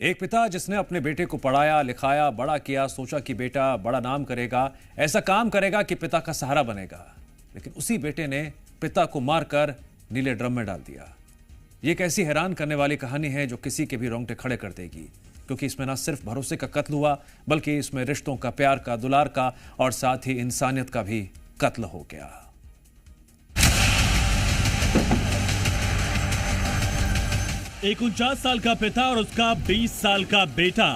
एक पिता जिसने अपने बेटे को पढ़ाया, लिखाया, बड़ा किया, सोचा कि बेटा बड़ा नाम करेगा, ऐसा काम करेगा कि पिता का सहारा बनेगा, लेकिन उसी बेटे ने पिता को मारकर नीले ड्रम में डाल दिया। ये एक ऐसी हैरान करने वाली कहानी है जो किसी के भी रोंगटे खड़े कर देगी, क्योंकि इसमें ना सिर्फ भरोसे का कत्ल हुआ, बल्कि इसमें रिश्तों का, प्यार का, दुलार का और साथ ही इंसानियत का भी कत्ल हो गया। एक 49 साल का पिता और उसका 20 साल का बेटा।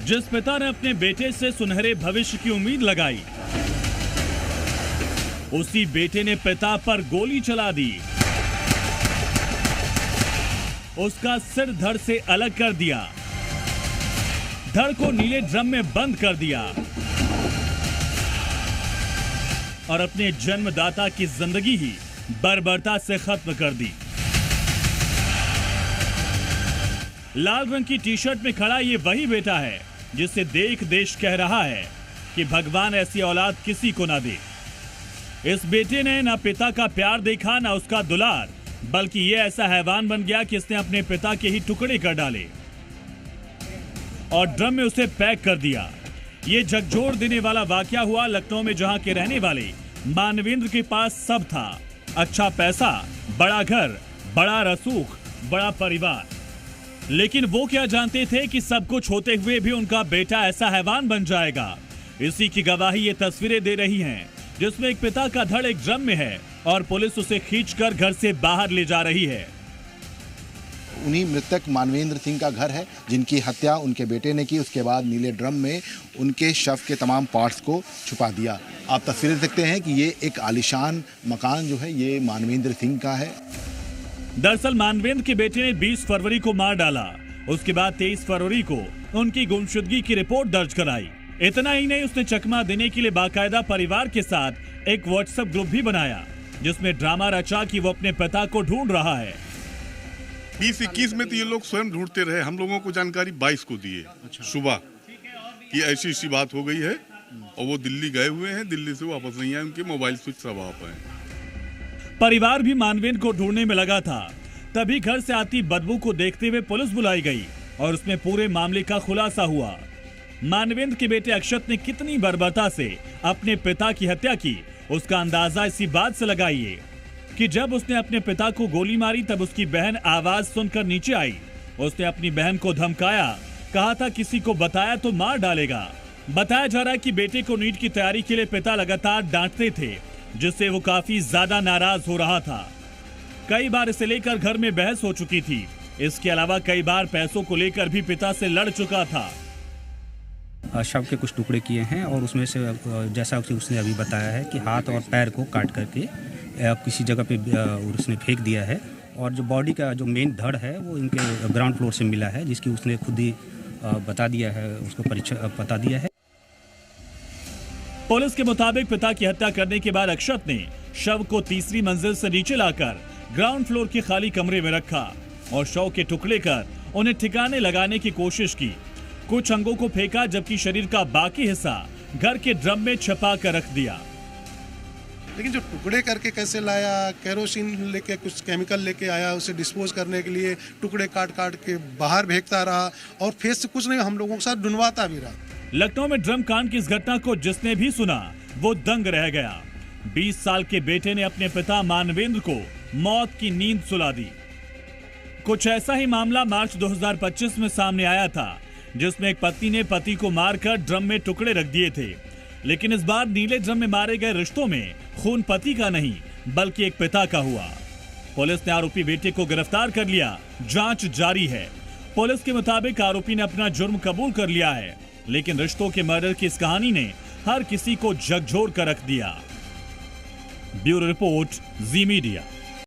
जिस पिता ने अपने बेटे से सुनहरे भविष्य की उम्मीद लगाई, उसी बेटे ने पिता पर गोली चला दी, उसका सिर धड़ से अलग कर दिया, धड़ को नीले ड्रम में बंद कर दिया और अपने जन्मदाता की जिंदगी ही बर्बरता से खत्म कर दी। लाल रंग की टी शर्ट में खड़ा ये वही बेटा है जिसे देख देश कह रहा है कि भगवान ऐसी औलाद किसी को ना दे। इस बेटे ने ना पिता का प्यार देखा, ना उसका दुलार, बल्कि ये ऐसा हैवान बन गया कि इसने अपने पिता के ही टुकड़े कर डाले और ड्रम में उसे पैक कर दिया। ये झकझोर देने वाला वाकया हुआ लखनऊ में, जहां के रहने वाले मानवेंद्र के पास सब था। अच्छा पैसा, बड़ा घर, बड़ा रसूख, बड़ा परिवार। लेकिन वो क्या जानते थे कि सब कुछ होते हुए भी उनका बेटा ऐसा हैवान बन जाएगा। इसी की गवाही ये तस्वीरें दे रही हैं, जिसमें एक पिता का धड़ एक ड्रम में है और पुलिस उसे खींचकर घर से बाहर ले जा रही है। उन्हीं मृतक मानवेंद्र सिंह का घर है, जिनकी हत्या उनके बेटे ने की। उसके बाद नीले ड्रम में उनके शव के तमाम पार्ट्स को छुपा दिया। आप तस्वीरें देखते हैं कि ये एक आलीशान मकान जो है ये मानवेंद्र सिंह का है। दरअसल मानवेंद्र के बेटे ने 20 फरवरी को मार डाला। उसके बाद 23 फरवरी को उनकी गुमशुदगी की रिपोर्ट दर्ज कराई। इतना ही नहीं, उसने चकमा देने के लिए बाकायदा परिवार के साथ एक व्हाट्सएप ग्रुप भी बनाया, जिसमें ड्रामा रचा कि वो अपने पिता को ढूंढ रहा है। 20-21 में तो ये लोग स्वयं ढूंढते रहे, हम लोगों को जानकारी 22 को दिए सुबह कि ऐसी ऐसी बात हो गई है और वो दिल्ली गए हुए हैं, दिल्ली से वापस नहीं आए, उनके मोबाइल स्विच सब ऑफ है। परिवार भी मानवेंद्र को ढूंढने में लगा था। तभी घर से आती बदबू को देखते हुए पुलिस बुलाई गई और उसमें पूरे मामले का खुलासा हुआ। मानवेंद्र के बेटे अक्षत ने कितनी बर्बरता से अपने पिता की हत्या की, उसका अंदाजा इसी बात से लगाइए कि जब उसने अपने पिता को गोली मारी, तब उसकी बहन आवाज सुनकर नीचे आई। उसने अपनी बहन को धमकाया, कहा था किसी को बताया तो मार डालेगा। बताया जा रहा है कि बेटे को नीट की तैयारी के लिए पिता लगातार डांटते थे, जिससे वो काफी ज्यादा नाराज हो रहा था। कई बार इसे लेकर घर में बहस हो चुकी थी। इसके अलावा कई बार पैसों को लेकर भी पिता से लड़ चुका था। शव के कुछ टुकड़े किए हैं और उसमें से जैसा उसने अभी बताया है कि हाथ और पैर को काट करके किसी जगह पे उसने फेंक दिया है, और जो बॉडी का जो मेन धड़ है वो इनके ग्राउंड फ्लोर से मिला है, जिसकी उसने खुद ही बता दिया है, उसको परिचय बता दिया है। पुलिस के मुताबिक पिता की हत्या करने के बाद अक्षत ने शव को तीसरी मंजिल से नीचे लाकर ग्राउंड फ्लोर के खाली कमरे में रखा और शव के टुकड़े कर उन्हें ठिकाने लगाने की कोशिश की। कुछ अंगों को फेंका, जबकि शरीर का बाकी हिस्सा घर के ड्रम में छुपा कर रख दिया। लेकिन जो टुकड़े करके कैसे लाया, केरोसिन लेके कुछ केमिकल लेके आया, उसे डिस्पोज करने के लिए टुकड़े काट काट के बाहर फेंकता रहा और फेस से कुछ नहीं, हम लोगों के साथ ढूंढवाता भी रहा। लखनऊ में ड्रम कांड की इस घटना को जिसने भी सुना वो दंग रह गया। 20 साल के बेटे ने अपने पिता मानवेंद्र को मौत की नींद सुला दी। कुछ ऐसा ही मामला मार्च 2025 में सामने आया था, जिसमें एक पत्नी ने पति को मारकर ड्रम में टुकड़े रख दिए थे। लेकिन इस बार नीले ड्रम में मारे गए रिश्तों में खून पति का नहीं, बल्कि एक पिता का हुआ। पुलिस ने आरोपी बेटे को गिरफ्तार कर लिया। जांच जारी है। पुलिस के मुताबिक आरोपी ने अपना जुर्म कबूल कर लिया है, लेकिन रिश्तों के मर्डर की इस कहानी ने हर किसी को झकझोर कर रख दिया। ब्यूरो रिपोर्ट, जी मीडिया।